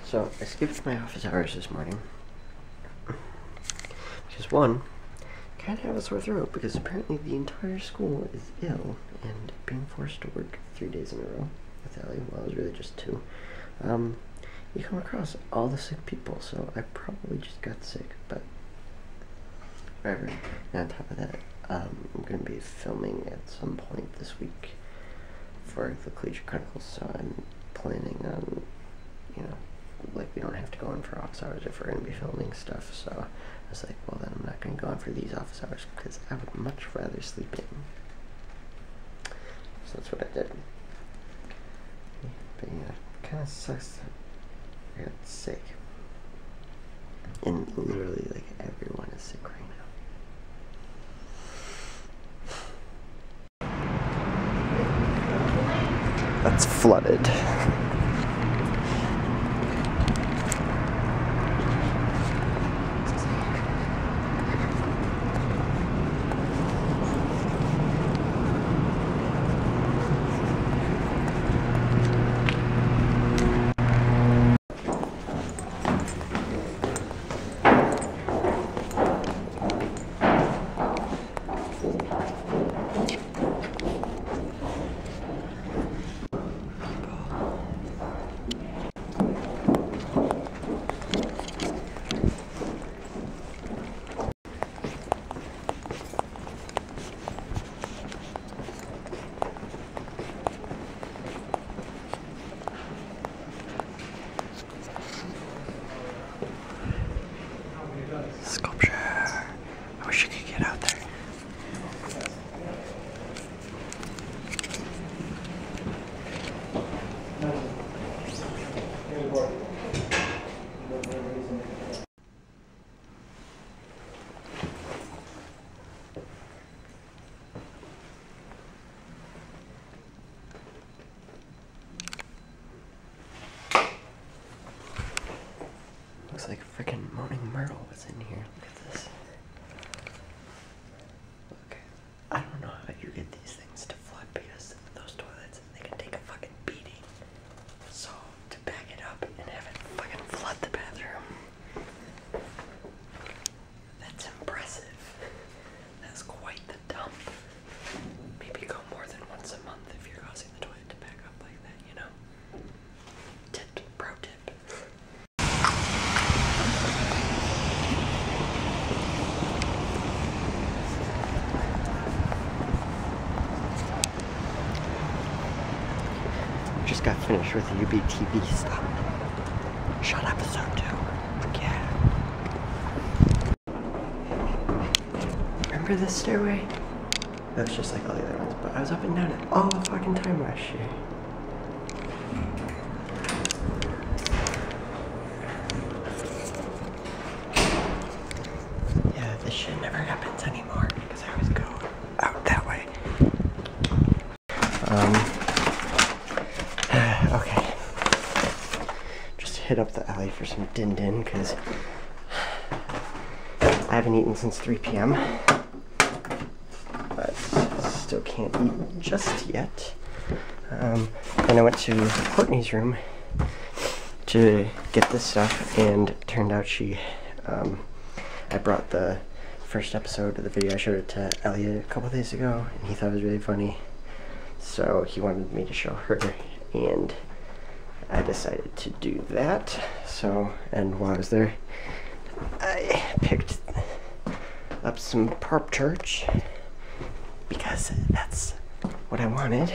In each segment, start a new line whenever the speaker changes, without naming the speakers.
So, I skipped my office hours this morning. Because one, I kind of have a sore throat because apparently the entire school is ill and being forced to work 3 days in a row with Ellie. Well, it was really just 2. You come across all the sick people, so I probably just got sick, but whatever. And on top of that, I'm going to be filming at some point this week for the Collegiate Chronicles, so I'm planning on, you know, like, we don't have to go in for office hours if we're going to be filming stuff, so I was like, well, then I'm not going to go in for these office hours because I would much rather sleep in. So that's what I did. But yeah, it kind of sucks that I got sick. And literally, like, everyone is sick right now. That's flooded. Sculpture. I wish I could get out there. Looks like a freaking moaning Myrtle was in here. Look at this. Look, I don't know how you get these things to flood because those toilets, they can take a fucking beating. So, to back it up and have it fucking flood the bathroom, that's impressive. That's quite the dump. Maybe go more than once a month if you're causing the toilet to back up like that, you know? Pro tip. Just got finished with the UBTV stuff. Shot episode 2. Yeah. Remember this stairway? That was just like all the other ones, but I was up and down it all the fucking time last year. Yeah, this shit never happens anymore because I always go out that way. Okay. Just hit up the alley for some din-din because I haven't eaten since 3 p.m. but still can't eat just yet. Then I went to Courtney's room to get this stuff, and it turned out I brought the first episode of the video. I showed it to Elliot a couple days ago, and he thought it was really funny. So he wanted me to show her, and I decided to do that. So, and while I was there, I picked up some Pop-Tarts because that's what I wanted.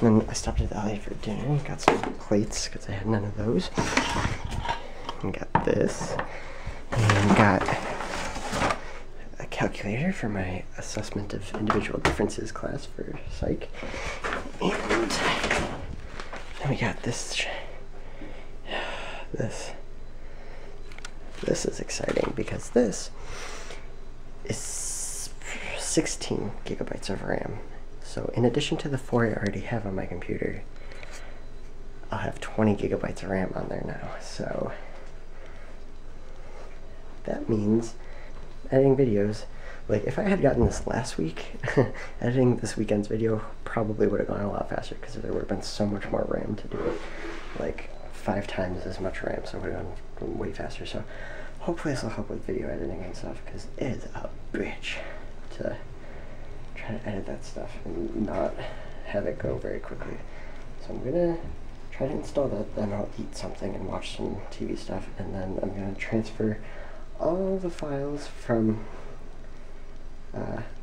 And then I stopped at the alley for dinner and got some plates because I had none of those. And got this, and got a calculator for my assessment of individual differences class for psych. And then we got this. This is exciting because this is 16 gigabytes of RAM. So in addition to the 4 I already have on my computer, I'll have 20 gigabytes of RAM on there now. So that means editing videos Like, if I had gotten this last week, editing this weekend's video probably would have gone a lot faster because there would have been so much more RAM to do it. Like, 5 times as much RAM, so it would have gone way faster. So hopefully this will help with video editing and stuff, because it is a bitch to try to edit that stuff and not have it go very quickly. So I'm gonna try to install that, then I'll eat something and watch some TV stuff, and then I'm gonna transfer all the files from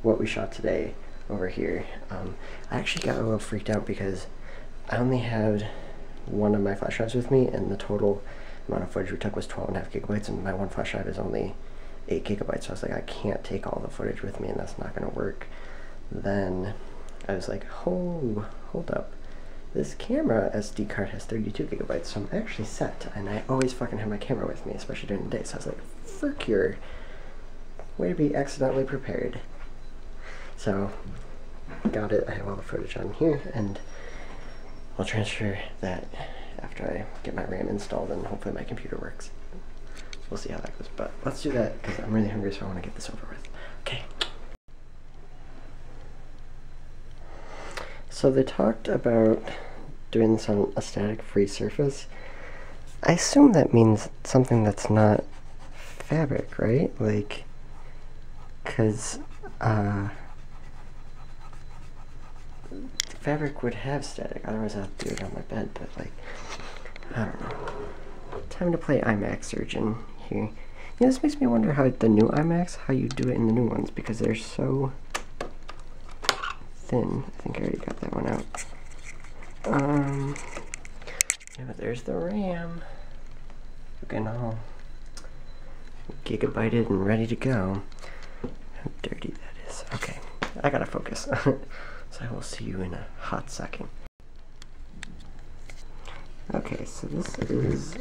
what we shot today over here. I actually got a little freaked out because I only had one of my flash drives with me, and the total amount of footage we took was 12.5 gigabytes, and my one flash drive is only 8 gigabytes, so I was like, I can't take all the footage with me, and that's not going to work. Then I was like, oh, hold up. This camera SD card has 32 gigabytes, so I'm actually set, and I always fucking have my camera with me, especially during the day, so I was like, frick your way to be accidentally prepared. So, got it, I have all the footage on here, and I'll transfer that after I get my RAM installed, and hopefully my computer works. We'll see how that goes, but let's do that, because I'm really hungry, so I want to get this over with. Okay. So they talked about doing this on a static free surface. I assume that means something that's not fabric, right? Like, because fabric would have static, otherwise I'd do it on my bed, but like, I don't know. Time to play iMAC Surgeon here. You know, this makes me wonder how the new iMacs, how you do it in the new ones, because they're so thin. I think I already got that one out. Yeah, but there's the RAM. Looking all gigabyted and ready to go. How dirty that is. Okay, I gotta focus. So I will see you in a hot second. Okay, so this is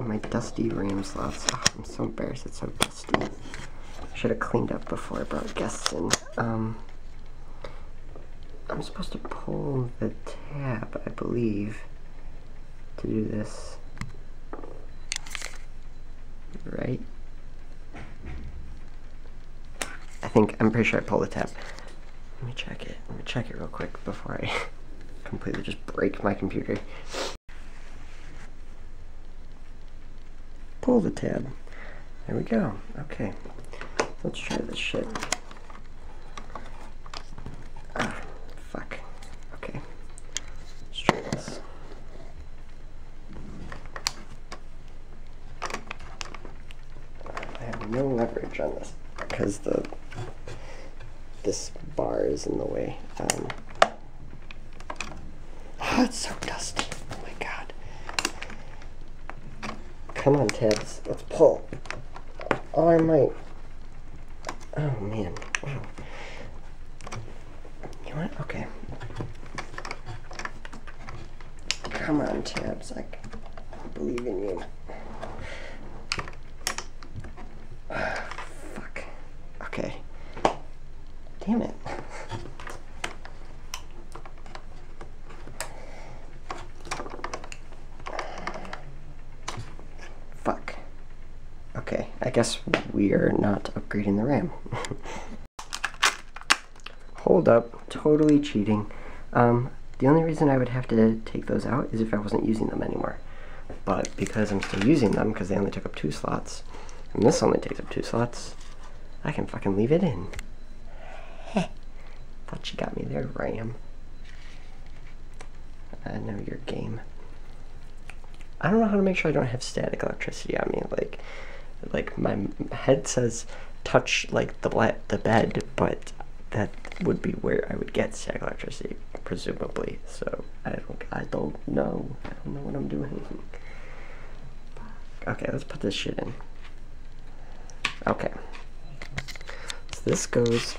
my dusty RAM slots. Oh, I'm so embarrassed, it's so dusty. I should have cleaned up before I brought guests in. I'm supposed to pull the tab, I believe, to do this. Right? I'm pretty sure I pulled the tab. Let me check it. Let me check it real quick before I completely just break my computer. Pull the tab. There we go. Okay. Let's try this shit. Ah, fuck. Okay. Let's try this. I have no leverage on this because this bar is in the way. Oh, it's so dusty. Oh my god. Come on, tabs. Let's pull. Oh, I might. Oh, man. Wow. You know what? Okay. Come on, tabs. I believe in you. Fuck. Okay. Damn it. Fuck. Okay, I guess we are not upgrading the RAM. Hold up, totally cheating. The only reason I would have to take those out is if I wasn't using them anymore. But because I'm still using them, because they only took up 2 slots, and this only takes up 2 slots, I can fucking leave it in. Thought you got me there, RAM. I know your game. I don't know how to make sure I don't have static electricity on me. Like my head says touch like the bed, but that would be where I would get static electricity, presumably. So I don't know. I don't know what I'm doing. Okay, let's put this shit in. Okay. So this goes.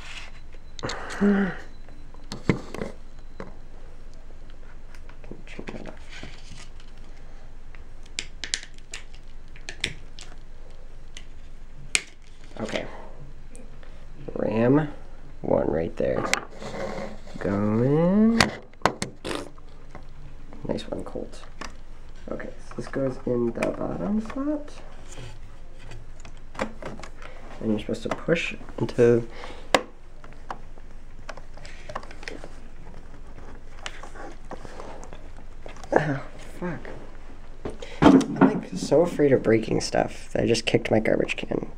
Okay. RAM 1 right there. Go in. Nice one, Colt. Okay, so this goes in the bottom slot. and you're supposed to push into oh, fuck. I'm like so afraid of breaking stuff that I just kicked my garbage can.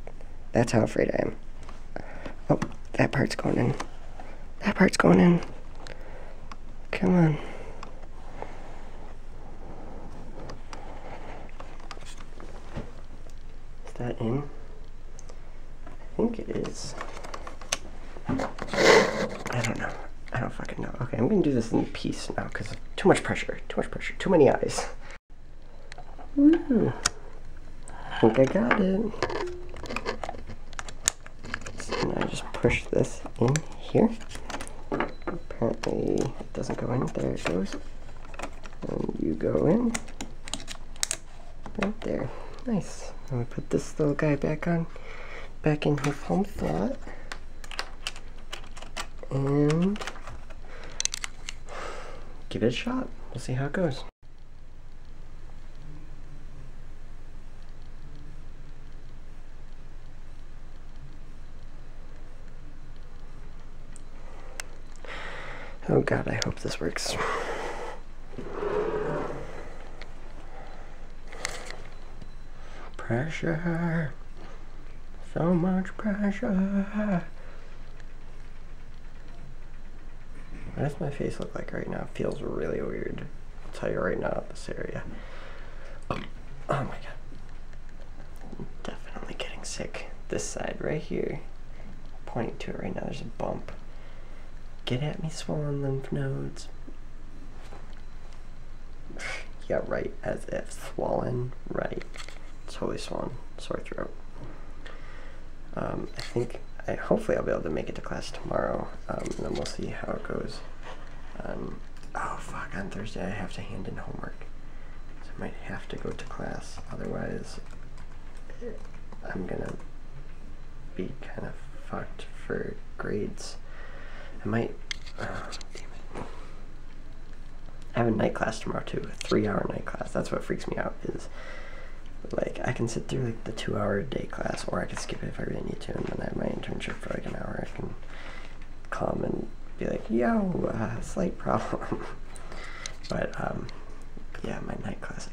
That's how afraid I am. Oh, that part's going in. That part's going in. Come on. Is that in? I think it is. I don't know. I don't fucking know. Okay, I'm gonna do this in peace now because too much pressure. Too much pressure. Too many eyes. Woo! I think I got it. So now I just push this in here. Apparently it doesn't go in. There it goes. And you go in. Right there. Nice. And we put this little guy back in his home slot. And give it a shot. We'll see how it goes. Oh god, I hope this works. Pressure. So much pressure. What does my face look like right now? It feels really weird. I'll tell you right now, this area. Oh my god. I'm definitely getting sick. This side right here. Pointing to it right now, there's a bump. Get at me, swollen lymph nodes. Yeah, right, as if. Swollen, right. Totally swollen. Sore throat. Hopefully I'll be able to make it to class tomorrow, and then we'll see how it goes. Oh fuck, on Thursday I have to hand in homework. So I might have to go to class, otherwise I'm gonna be kind of fucked for grades. I might, oh, damn it. I have a night class tomorrow too, a 3-hour night class. That's what freaks me out, is like I can sit through like the 2-hour day class, or I can skip it if I really need to, and then I have my internship for like an hour. I can come and be like, yo, slight problem. But yeah, my night class, I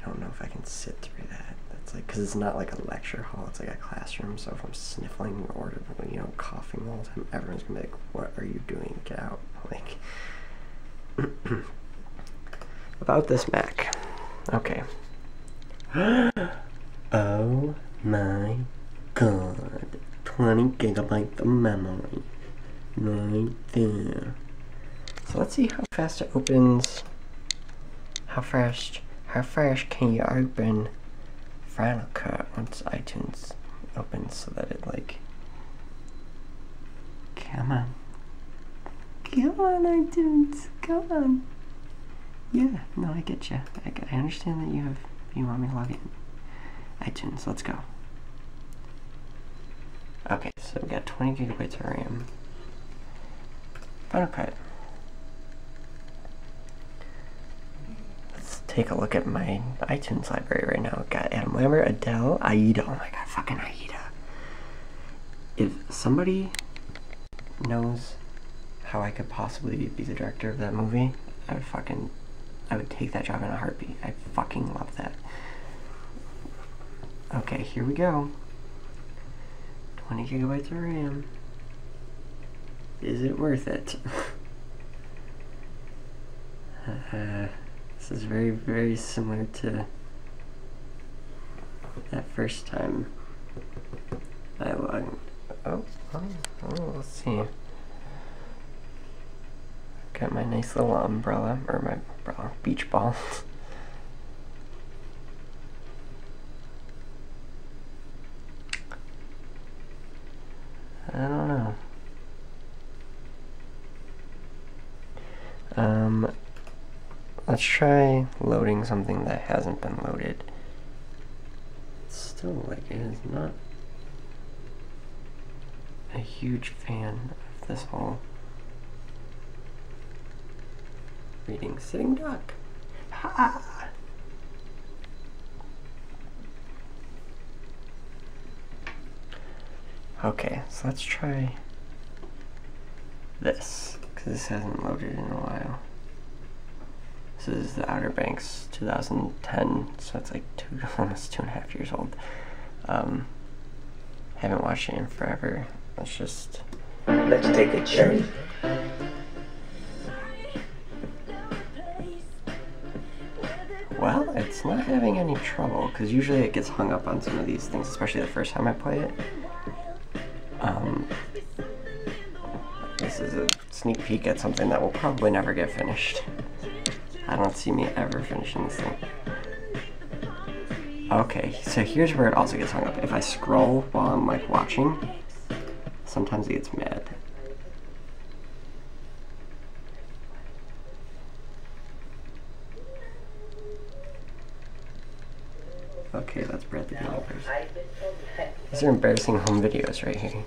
don't know if I can sit through that. That's like, because it's not like a lecture hall, it's like a classroom, so if I'm sniffling or, you know, coughing all the time, everyone's gonna be like, what are you doing? Get out. Like, about this Mac. Okay. Oh my god. 20 gigabytes of memory. Right there. So let's see how fast it opens. How fast can you open Final Cut once iTunes opens, so that it like, come on iTunes, come on. Yeah, no, I get you. I understand that you want me to log in. iTunes, let's go. Okay, so we got 20 gigabytes of RAM. Final Cut. Let's take a look at my iTunes library right now. Got Adam Lambert, Adele, Aida. Oh my god, fucking Aida. If somebody knows how I could possibly be the director of that movie, I would take that job in a heartbeat. I fucking love that. Okay, here we go. 20 gigabytes of RAM. Is it worth it? This is very, very similar to that first time I logged. Oh, let's see. Got my nice little umbrella, or my umbrella, beach ball. I don't know. Let's try loading something that hasn't been loaded. It's still, like, it is not a huge fan of this whole reading. Sitting duck. Ha! Okay, so let's try this, because this hasn't loaded in a while. This is the Outer Banks 2010, so it's like almost 2.5 years old. Haven't watched it in forever. Let's take a journey. Well, it's not having any trouble, because usually it gets hung up on some of these things, especially the first time I play it. This is a sneak peek at something that will probably never get finished. I don't see me ever finishing this thing. Okay, so here's where it also gets hung up. If I scroll while I'm like watching, sometimes it gets mad. Okay, that's Brad the Developers. These are embarrassing home videos right here.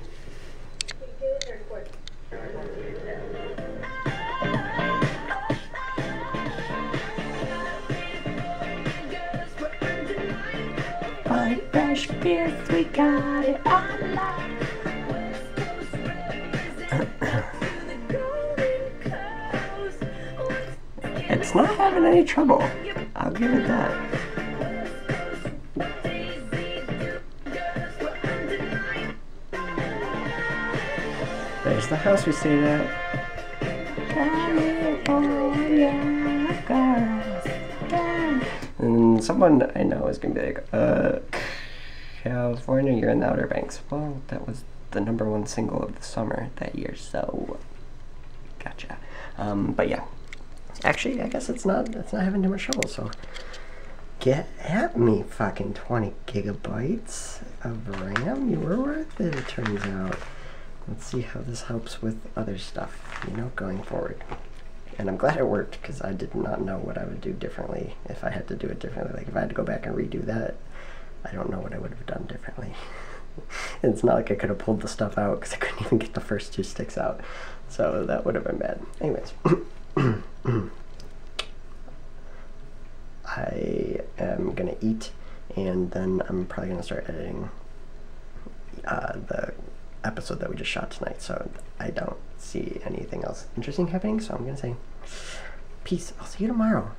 White fresh beers, we got it on lock. It's not having any trouble. I'll give it that. There's the house we stayed at. And someone I know is gonna be like, California, you're in the Outer Banks. Well, that was the #1 single of the summer that year, so gotcha. But yeah, actually, I guess it's not having too much trouble. So get at me, fucking 20 gigabytes of RAM. You were worth it, it turns out. Let's see how this helps with other stuff, you know, going forward. And I'm glad it worked, because I did not know what I would do differently if I had to do it differently. Like, if I had to go back and redo that, I don't know what I would have done differently. It's not like I could have pulled the stuff out, because I couldn't even get the first 2 sticks out. So that would have been bad. Anyways. I am going to eat, and then I'm probably going to start editing the episode that we just shot tonight, so I don't see anything else interesting happening, so I'm gonna say peace. I'll see you tomorrow.